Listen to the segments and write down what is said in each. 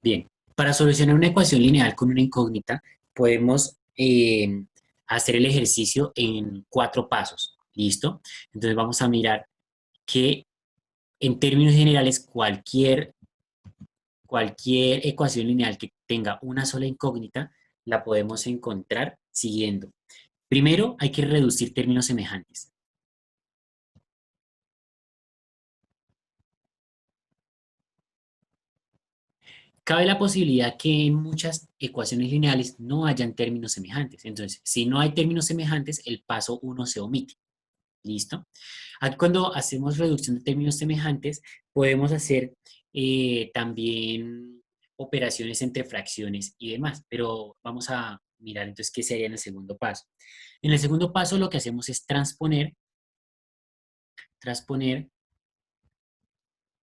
Bien, para solucionar una ecuación lineal con una incógnita, podemos hacer el ejercicio en 4 pasos. ¿Listo? Entonces vamos a mirar que en términos generales cualquier ecuación lineal que tenga una sola incógnita la podemos encontrar siguiendo. Primero hay que reducir términos semejantes. Cabe la posibilidad que en muchas ecuaciones lineales no hayan términos semejantes. Entonces, si no hay términos semejantes, el paso uno se omite. ¿Listo? Aquí cuando hacemos reducción de términos semejantes, podemos hacer también operaciones entre fracciones y demás, pero vamos a mirar entonces qué sería en el segundo paso. En el segundo paso lo que hacemos es transponer,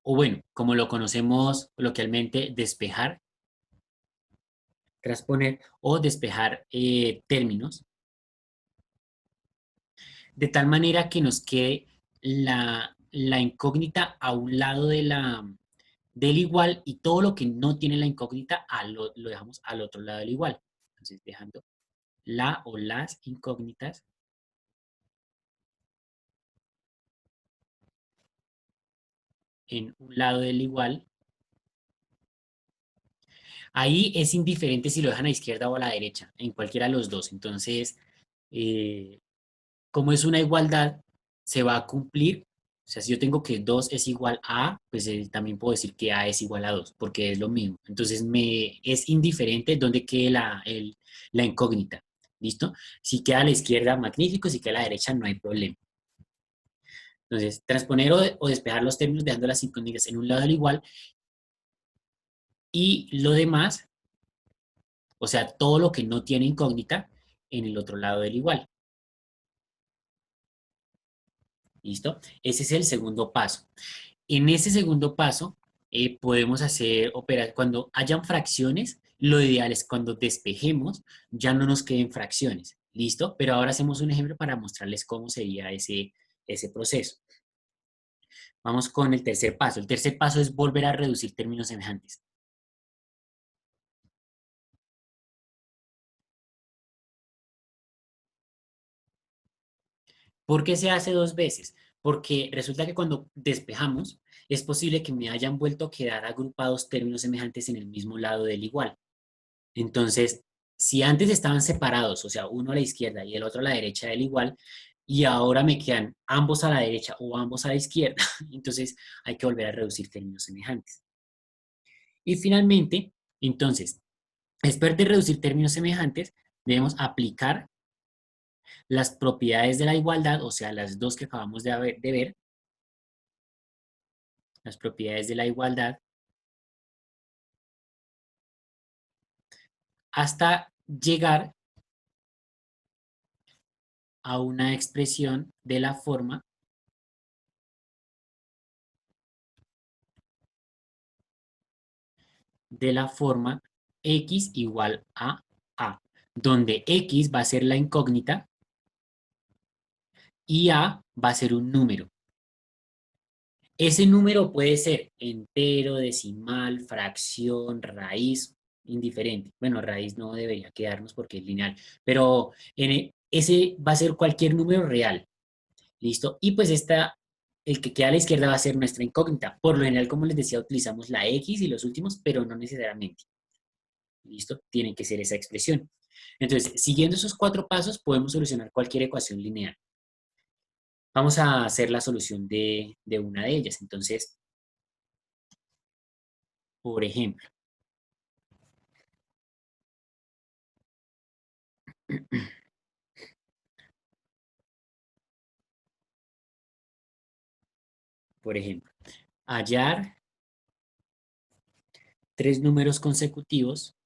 o bueno, como lo conocemos coloquialmente, despejar, transponer o despejar términos, de tal manera que nos quede la incógnita a un lado del igual y todo lo que no tiene la incógnita lo dejamos al otro lado del igual. Entonces, dejando la o las incógnitas en un lado del igual. Ahí es indiferente si lo dejan a la izquierda o a la derecha, en cualquiera de los dos. Entonces, eh, como es una igualdad, se va a cumplir. O sea, si yo tengo que 2 es igual a A, pues también puedo decir que A es igual a 2 porque es lo mismo. Entonces, me es indiferente dónde quede la incógnita. ¿Listo? Si queda a la izquierda, magnífico. Si queda a la derecha, no hay problema. Entonces, transponer o despejar los términos dejando las incógnitas en un lado del igual y lo demás, o sea, todo lo que no tiene incógnita, en el otro lado del igual. ¿Listo? Ese es el segundo paso. En ese segundo paso, podemos hacer operar, cuando hayan fracciones, lo ideal es cuando despejemos, ya no nos queden fracciones. ¿Listo? Pero ahora hacemos un ejemplo para mostrarles cómo sería ese proceso. Vamos con el tercer paso. El tercer paso es volver a reducir términos semejantes. ¿Por qué se hace 2 veces? Porque resulta que cuando despejamos, es posible que me hayan vuelto a quedar agrupados términos semejantes en el mismo lado del igual. Entonces, si antes estaban separados, o sea, uno a la izquierda y el otro a la derecha del igual, y ahora me quedan ambos a la derecha o ambos a la izquierda, entonces hay que volver a reducir términos semejantes. Y finalmente, entonces, después de reducir términos semejantes, debemos aplicar las propiedades de la igualdad, o sea, las dos que acabamos de ver, las propiedades de la igualdad, hasta llegar a una expresión de la forma x igual a, donde x va a ser la incógnita y a va a ser un número. Ese número puede ser entero, decimal, fracción, raíz, indiferente. Bueno, raíz no debería quedarnos porque es lineal, pero ese va a ser cualquier número real. ¿Listo? Y pues el que queda a la izquierda va a ser nuestra incógnita. Por lo general, como les decía, utilizamos la X y los últimos, pero no necesariamente. ¿Listo? Tiene que ser esa expresión. Entonces, siguiendo esos 4 pasos, podemos solucionar cualquier ecuación lineal. Vamos a hacer la solución de una de ellas. Entonces, por ejemplo, por ejemplo, hallar 3 números consecutivos,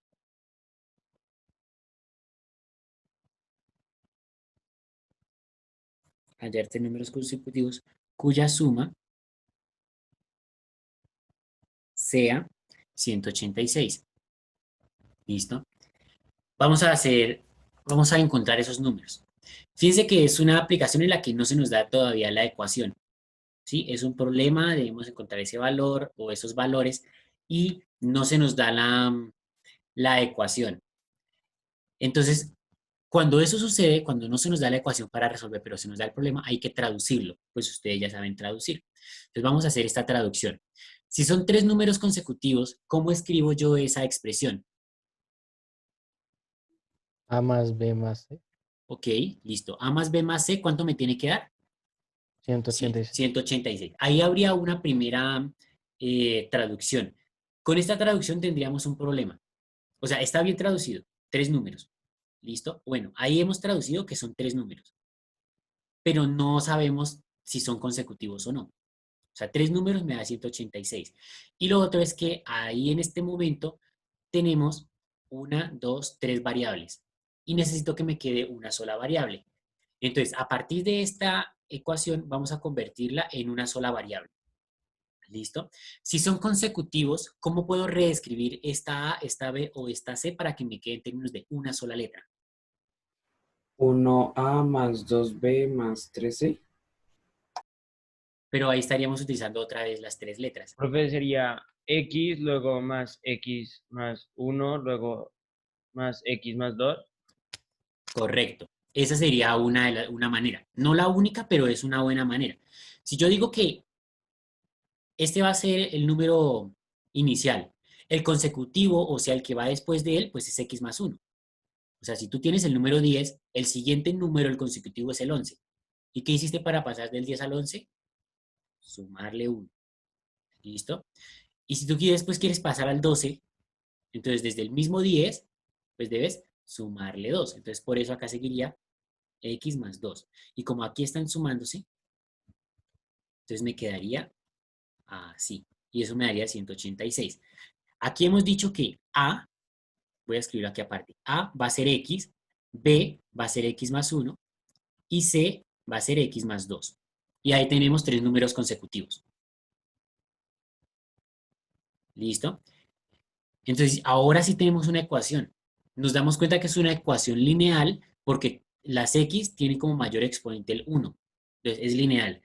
hallar 3 números consecutivos cuya suma sea 186. ¿Listo? Vamos a encontrar esos números. Fíjense que es una aplicación en la que no se nos da todavía la ecuación, ¿sí? Es un problema, debemos encontrar ese valor o esos valores y no se nos da la ecuación. Entonces, cuando eso sucede, cuando no se nos da la ecuación para resolver, pero se nos da el problema, hay que traducirlo, pues ustedes ya saben traducir. Entonces vamos a hacer esta traducción. Si son tres números consecutivos, ¿cómo escribo yo esa expresión? A más B más C, Ok, listo. A más B más C, ¿cuánto me tiene que dar? Sí, 186. 186. Ahí habría una primera traducción. Con esta traducción tendríamos un problema. O sea, está bien traducido, tres números. ¿Listo? Bueno, ahí hemos traducido que son tres números, pero no sabemos si son consecutivos o no. O sea, tres números me da 186. Y lo otro es que ahí en este momento tenemos una, dos, tres variables. Y necesito que me quede una sola variable. Entonces, a partir de esta ecuación, vamos a convertirla en una sola variable. ¿Listo? Si son consecutivos, ¿cómo puedo reescribir esta A, esta B o esta C para que me quede en términos de una sola letra? 1A más 2B más 3C. Pero ahí estaríamos utilizando otra vez las tres letras. Profe, sería X más uno luego más X más 2. Correcto. Esa sería una manera. No la única, pero es una buena manera. Si yo digo que este va a ser el número inicial, el consecutivo, o sea, el que va después de él, pues es X más uno. O sea, si tú tienes el número 10, el siguiente número, el consecutivo, es el 11. ¿Y qué hiciste para pasar del 10 al 11? Sumarle uno. ¿Listo? Y si tú después quieres pasar al 12, entonces desde el mismo 10, pues debes sumarle 2. Entonces por eso acá seguiría X más 2. Y como aquí están sumándose, entonces me quedaría así. Y eso me daría 186. Aquí hemos dicho que A, voy a escribirlo aquí aparte, A va a ser X, B va a ser X más uno y C va a ser X más 2. Y ahí tenemos tres números consecutivos. ¿Listo? Entonces, ahora sí tenemos una ecuación. Nos damos cuenta que es una ecuación lineal porque las X tienen como mayor exponente el 1. Entonces, es lineal.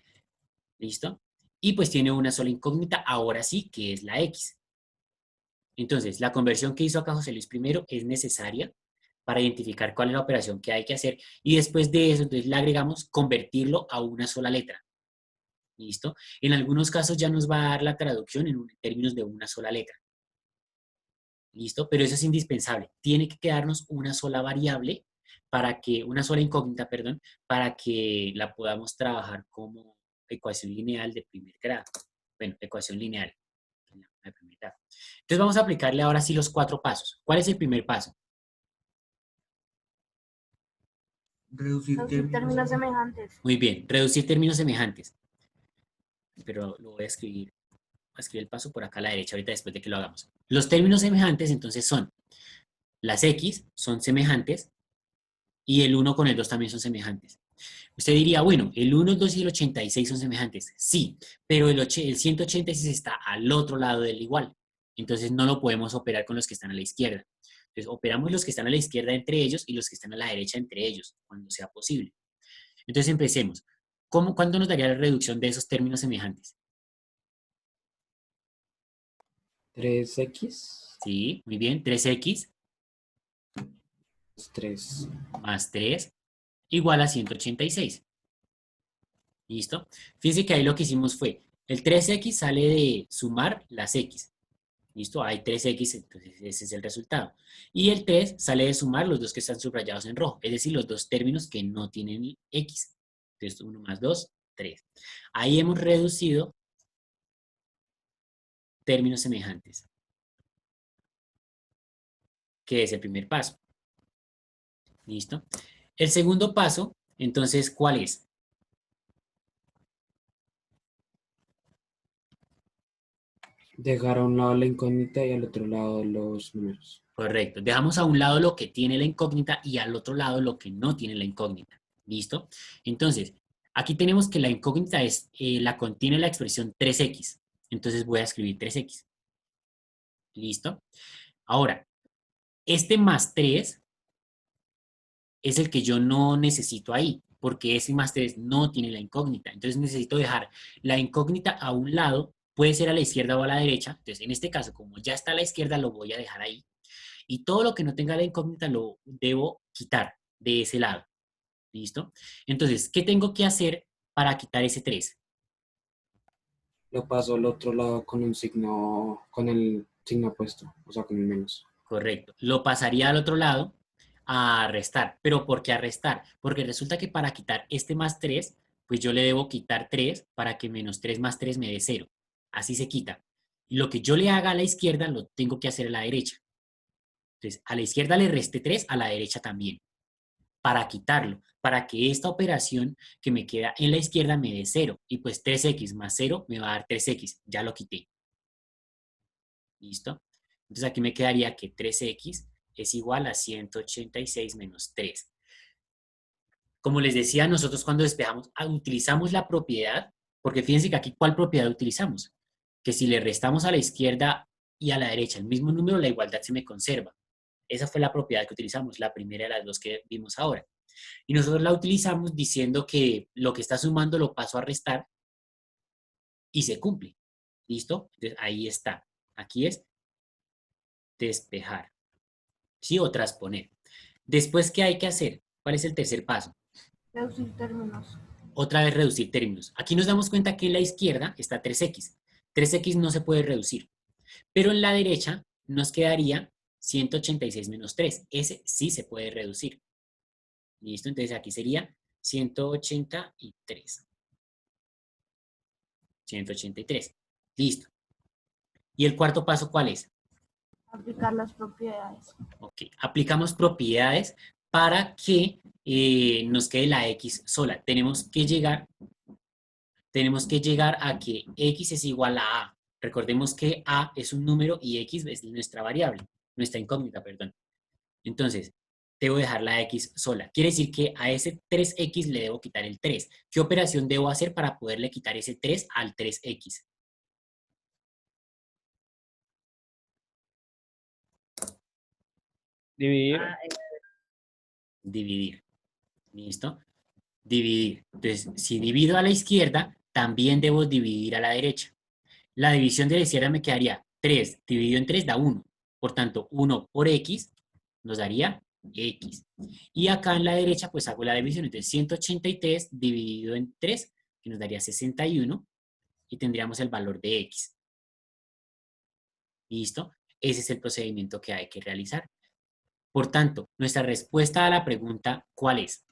¿Listo? Y pues tiene una sola incógnita, ahora sí, que es la X. Entonces, la conversión que hizo acá José Luis primero es necesaria para identificar cuál es la operación que hay que hacer. Y después de eso, entonces le agregamos convertirlo a una sola letra. ¿Listo? En algunos casos ya nos va a dar la traducción en términos de una sola letra. ¿Listo? Pero eso es indispensable. Tiene que quedarnos una sola variable una sola incógnita, perdón, para que la podamos trabajar como ecuación lineal de primer grado. Bueno, ecuación lineal de primer grado. Entonces vamos a aplicarle ahora sí los cuatro pasos. ¿Cuál es el primer paso? Reducir términos semejantes. Muy bien, reducir términos semejantes. Pero lo voy a escribir el paso por acá a la derecha ahorita después de que lo hagamos. Los términos semejantes entonces son las X son semejantes y el uno con el 2 también son semejantes. Usted diría, bueno, el uno, el 2 y el 86 son semejantes. Sí, pero el 186 está al otro lado del igual. Entonces no lo podemos operar con los que están a la izquierda. Entonces operamos los que están a la izquierda entre ellos y los que están a la derecha entre ellos, cuando sea posible. Entonces empecemos. ¿Cuándo nos daría la reducción de esos términos semejantes? 3X Sí, muy bien. 3X 3. más 3 igual a 186. ¿Listo? Fíjense que ahí lo que hicimos fue, el 3X sale de sumar las X. ¿Listo? Hay 3X, entonces ese es el resultado. Y el 3 sale de sumar los dos que están subrayados en rojo, es decir, los dos términos que no tienen X. Entonces, 1 más 2, 3. Ahí hemos reducido términos semejantes, que es el primer paso. ¿Listo? El segundo paso, entonces, ¿cuál es? Dejar a un lado la incógnita y al otro lado los números. Correcto. Dejamos a un lado lo que tiene la incógnita y al otro lado lo que no tiene la incógnita. ¿Listo? Entonces, aquí tenemos que la incógnita la contiene la expresión 3x. Entonces voy a escribir 3x. ¿Listo? Ahora, este más 3 es el que yo no necesito ahí, porque ese más 3 no tiene la incógnita. Entonces necesito dejar la incógnita a un lado puede ser a la izquierda o a la derecha. Entonces, en este caso, como ya está a la izquierda, lo voy a dejar ahí. Y todo lo que no tenga la incógnita lo debo quitar de ese lado. ¿Listo? Entonces, ¿qué tengo que hacer para quitar ese 3? Lo paso al otro lado con un signo, con el signo opuesto, o sea, con el menos. Correcto. Lo pasaría al otro lado a restar. ¿Pero por qué a restar? Porque resulta que para quitar este más 3, pues yo le debo quitar 3 para que menos 3 más 3 me dé 0. Así se quita. Y lo que yo le haga a la izquierda lo tengo que hacer a la derecha. Entonces, a la izquierda le resté 3, a la derecha también. Para quitarlo, para que esta operación que me queda en la izquierda me dé 0. Y pues 3x más 0 me va a dar 3x. Ya lo quité. ¿Listo? Entonces aquí me quedaría que 3x es igual a 186 menos 3. Como les decía, nosotros cuando despejamos, utilizamos la propiedad, porque fíjense que aquí, ¿cuál propiedad utilizamos? Que si le restamos a la izquierda y a la derecha el mismo número, la igualdad se me conserva. Esa fue la propiedad que utilizamos, la primera de las dos que vimos ahora. Y nosotros la utilizamos diciendo que lo que está sumando lo paso a restar y se cumple. ¿Listo? Entonces ahí está. Aquí es despejar. ¿Sí? O transponer. Después, ¿qué hay que hacer? ¿Cuál es el tercer paso? Reducir términos. Otra vez reducir términos. Aquí nos damos cuenta que en la izquierda está 3x. 3x no se puede reducir. Pero en la derecha nos quedaría 186 menos 3. Ese sí se puede reducir. ¿Listo? Entonces aquí sería 183. 183. Listo. ¿Y el cuarto paso cuál es? Aplicar las propiedades. Ok. Aplicamos propiedades para que nos quede la x sola. Tenemos que llegar a que x es igual a a. Recordemos que a es un número y x es nuestra variable, nuestra incógnita, perdón. Entonces, debo dejar la x sola. Quiere decir que a ese 3x le debo quitar el 3. ¿Qué operación debo hacer para poderle quitar ese 3 al 3x? Dividir. Dividir. ¿Listo? Dividir. Entonces, si divido a la izquierda, también debo dividir a la derecha. La división de la izquierda me quedaría 3 dividido en 3 da 1. Por tanto, 1 por x nos daría x. Y acá en la derecha, pues hago la división. Entonces, 183 dividido en 3, que nos daría 61, y tendríamos el valor de x. ¿Listo? Ese es el procedimiento que hay que realizar. Por tanto, nuestra respuesta a la pregunta, ¿cuál es?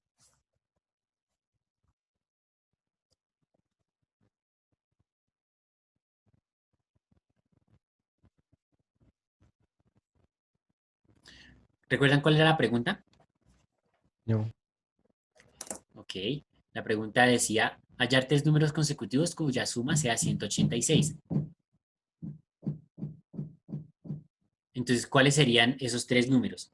¿Recuerdan cuál era la pregunta? No. Ok. La pregunta decía, hallar 3 números consecutivos cuya suma sea 186. Entonces, ¿cuáles serían esos 3 números?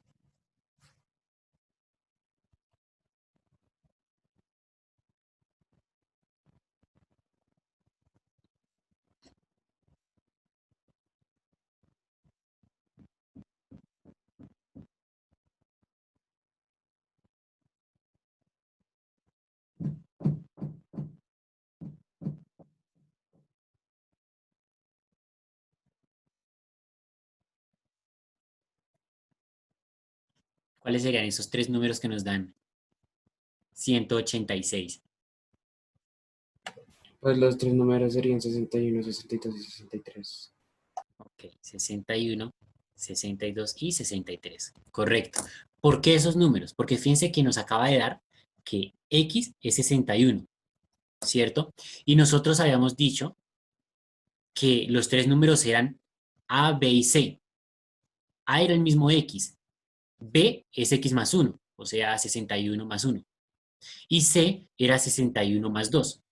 ¿Cuáles serían esos 3 números que nos dan 186? Pues los tres números serían 61, 62 y 63. Ok, 61, 62 y 63. Correcto. ¿Por qué esos números? Porque fíjense que nos acaba de dar que x es 61, ¿cierto? Y nosotros habíamos dicho que los 3 números eran A, B y C. A era el mismo x, B es x más 1, o sea, 61 más 1. Y C era 61 más 2.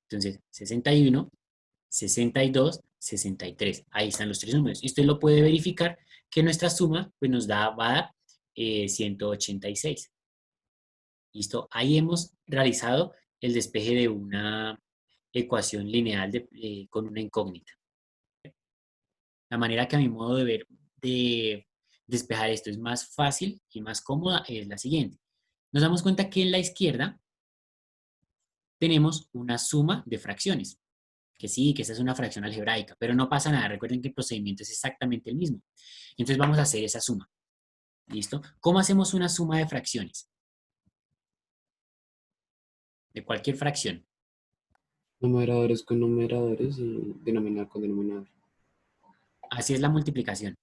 Entonces, 61, 62, 63. Ahí están los 3 números. Y usted lo puede verificar que nuestra suma pues, va a dar 186. ¿Listo? Ahí hemos realizado el despeje de una ecuación lineal con una incógnita. La manera que a mi modo de ver de despejar esto es más fácil y más cómoda es la siguiente. Nos damos cuenta que en la izquierda tenemos una suma de fracciones. que sí, que esa es una fracción algebraica, pero no pasa nada. Recuerden que el procedimiento es exactamente el mismo. Entonces vamos a hacer esa suma. ¿Listo? ¿Cómo hacemos una suma de fracciones? De cualquier fracción. Numeradores con numeradores y denominador con denominador. Así es la multiplicación.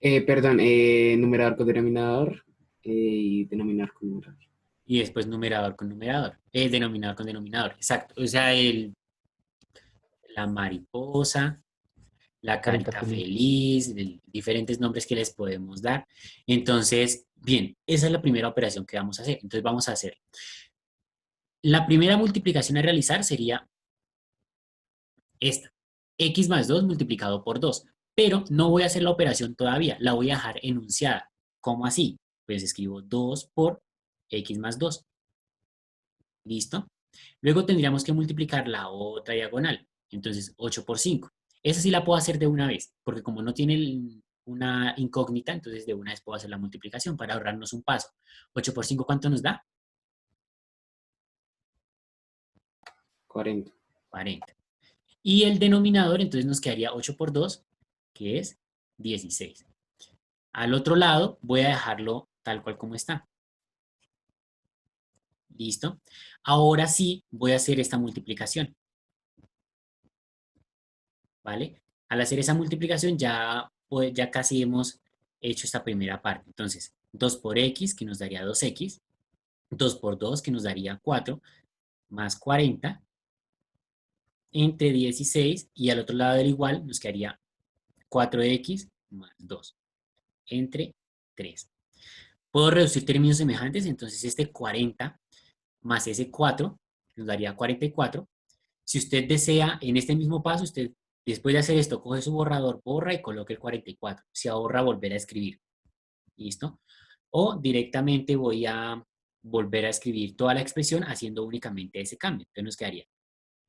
Perdón, numerador con denominador y denominador con numerador. Y después numerador con numerador. Denominador con denominador. Exacto. O sea, la mariposa, la Carita carita feliz. feliz, diferentes nombres que les podemos dar. Entonces, bien, esa es la primera operación que vamos a hacer. Entonces vamos a hacer. La primera multiplicación a realizar sería esta. X más 2 multiplicado por 2. Pero no voy a hacer la operación todavía, la voy a dejar enunciada. ¿Cómo así? Pues escribo 2 por X más 2. ¿Listo? Luego tendríamos que multiplicar la otra diagonal. Entonces, 8 por 5. Esa sí la puedo hacer de una vez, porque como no tiene una incógnita, entonces de una vez puedo hacer la multiplicación para ahorrarnos un paso. 8 por 5, ¿cuánto nos da? 40. 40. Y el denominador, entonces nos quedaría 8 por 2, que es 16. Al otro lado voy a dejarlo tal cual como está. ¿Listo? Ahora sí voy a hacer esta multiplicación. ¿Vale? Al hacer esa multiplicación ya, pues, ya casi hemos hecho esta primera parte. Entonces, 2 por x, que nos daría 2x, 2 por 2, que nos daría 4, más 40, entre 16, y al otro lado del igual nos quedaría 4x más 2, entre 3. Puedo reducir términos semejantes, entonces este 40 más ese 4 nos daría 44. Si usted desea, en este mismo paso, usted después de hacer esto, coge su borrador, borra y coloque el 44. Se ahorra volver a escribir. ¿Listo? O directamente voy a volver a escribir toda la expresión haciendo únicamente ese cambio. Entonces nos quedaría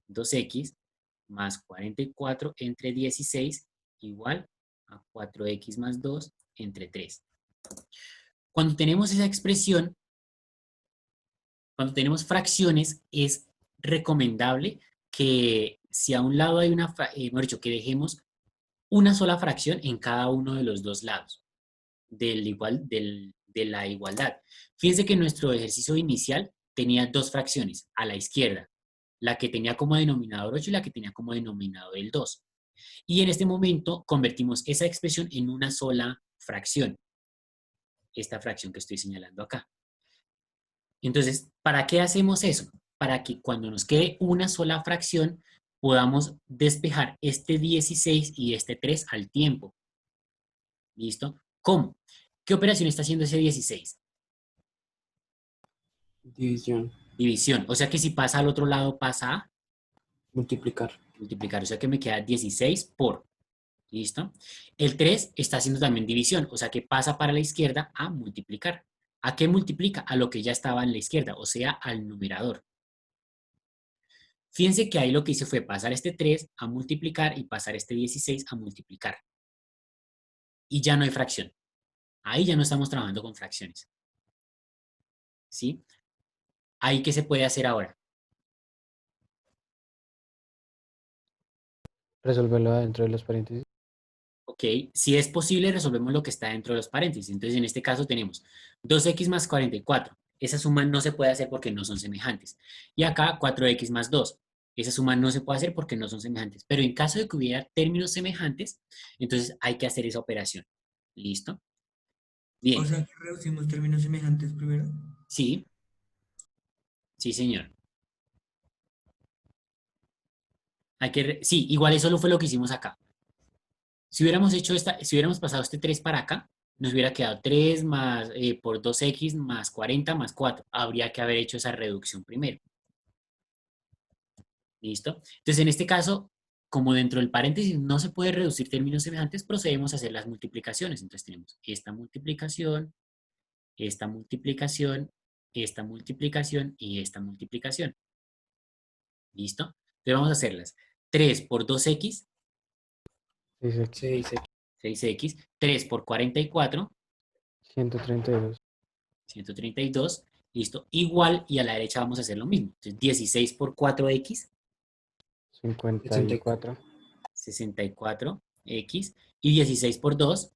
2x más 44 entre 16 igual a 4x más 2 entre 3. Cuando tenemos esa expresión, cuando tenemos fracciones, es recomendable que si a un lado hay una, mejor dicho, que dejemos una sola fracción en cada uno de los dos lados de la igualdad. Fíjense que nuestro ejercicio inicial tenía dos fracciones a la izquierda, la que tenía como denominador 8 y la que tenía como denominador el 2. Y en este momento convertimos esa expresión en una sola fracción, esta fracción que estoy señalando acá. Entonces, ¿para qué hacemos eso? Para que cuando nos quede una sola fracción podamos despejar este 16 y este 3 al tiempo. ¿Listo? ¿Cómo? ¿Qué operación está haciendo ese 16? División. División. O sea que si pasa al otro lado pasa a Multiplicar. multiplicar. O sea que me queda 16 por. ¿Listo? El 3 está haciendo también división. O sea que pasa para la izquierda a multiplicar. ¿A qué multiplica? A lo que ya estaba en la izquierda, o sea, al numerador. Fíjense que ahí lo que hice fue pasar este 3 a multiplicar y pasar este 16 a multiplicar. Y ya no hay fracción. Ahí ya no estamos trabajando con fracciones. ¿Sí? ¿Ahí qué se puede hacer ahora? Resolverlo dentro de los paréntesis. ¿Ok? Si es posible, resolvemos lo que está dentro de los paréntesis. Entonces, en este caso tenemos 2x más 44. Esa suma no se puede hacer porque no son semejantes. Y acá 4x más 2. Esa suma no se puede hacer porque no son semejantes. Pero en caso de que hubiera términos semejantes, entonces hay que hacer esa operación. ¿Listo? O Bien. sea, que reducimos términos semejantes primero. Sí, sí, señor. Sí, igual eso fue lo que hicimos acá. Si hubiéramos hecho si hubiéramos pasado este 3 para acá, nos hubiera quedado 3 más, por 2x más 40 más 4. Habría que haber hecho esa reducción primero. ¿Listo? Entonces, en este caso, como dentro del paréntesis no se puede reducir términos semejantes, procedemos a hacer las multiplicaciones. Entonces, tenemos esta multiplicación, esta multiplicación, esta multiplicación y esta multiplicación. ¿Listo? Entonces, vamos a hacerlas. 3 por 2x, 6x, 6x. 6x. 3 por 44, 132. 132, listo, igual, y a la derecha vamos a hacer lo mismo. Entonces, 16 por 4x, 54. 64x. Y 16 por 2,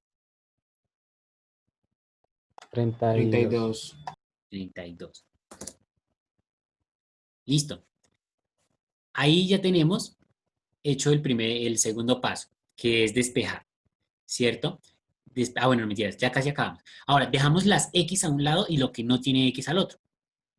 32. 32. Listo. Ahí ya tenemos hecho el segundo paso, que es despejar, ¿cierto? Bueno, no mentiras, ya casi acabamos. Ahora, dejamos las x a un lado y lo que no tiene x al otro.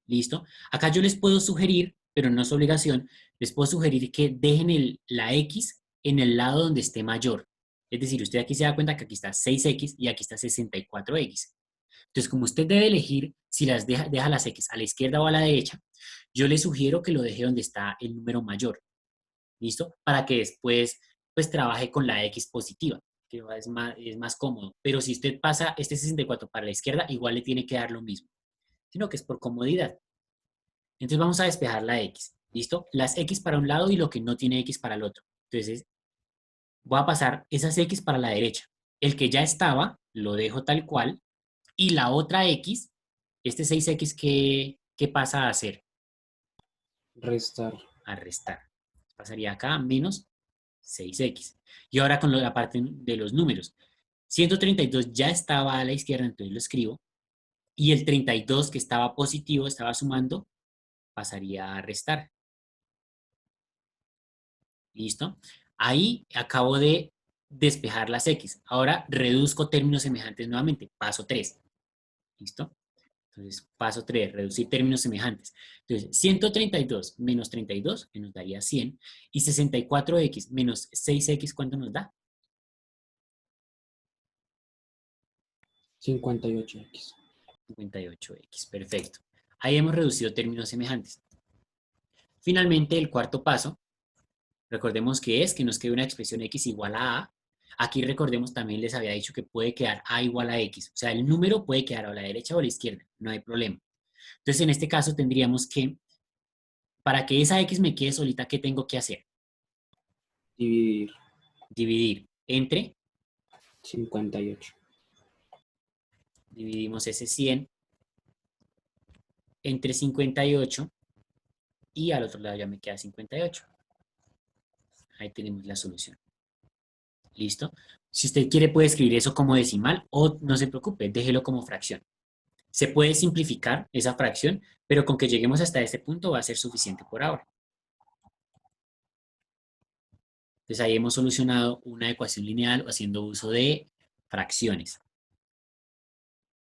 ¿Listo? Acá yo les puedo sugerir, pero no es obligación, les puedo sugerir que dejen la x en el lado donde esté mayor. Es decir, usted aquí se da cuenta que aquí está 6x y aquí está 64x. Entonces, como usted debe elegir si deja las x a la izquierda o a la derecha, yo le sugiero que lo deje donde está el número mayor. ¿Listo? Para que después pues trabaje con la x positiva, que es más cómodo. Pero si usted pasa este 64 para la izquierda, igual le tiene que dar lo mismo, sino que es por comodidad. Entonces vamos a despejar la x, ¿listo? Las x para un lado y lo que no tiene x para el otro. Entonces voy a pasar esas x para la derecha. El que ya estaba, lo dejo tal cual, y la otra x, este 6x, ¿qué pasa a hacer? Restar. A restar. Pasaría acá menos 6x. Y ahora con la parte de los números. 132 ya estaba a la izquierda, entonces lo escribo. Y el 32 que estaba positivo, estaba sumando, pasaría a restar. ¿Listo? Ahí acabo de despejar las x. Ahora reduzco términos semejantes nuevamente. Paso 3. ¿Listo? Entonces, paso 3, reducir términos semejantes. Entonces, 132 menos 32, que nos daría 100. Y 64x menos 6x, ¿cuánto nos da? 58x. 58x, perfecto. Ahí hemos reducido términos semejantes. Finalmente, el cuarto paso, recordemos que nos quede una expresión x igual a a. Aquí recordemos también les había dicho que puede quedar a igual a x. O sea, el número puede quedar a la derecha o a la izquierda, no hay problema. Entonces, en este caso tendríamos que, para que esa x me quede solita, ¿qué tengo que hacer? Dividir. Dividir entre, 58. dividimos ese 100 entre 58 y al otro lado ya me queda 58. Ahí tenemos la solución. ¿Listo? Si usted quiere puede escribir eso como decimal o no se preocupe, déjelo como fracción. Se puede simplificar esa fracción, pero con que lleguemos hasta este punto va a ser suficiente por ahora. Entonces ahí hemos solucionado una ecuación lineal haciendo uso de fracciones.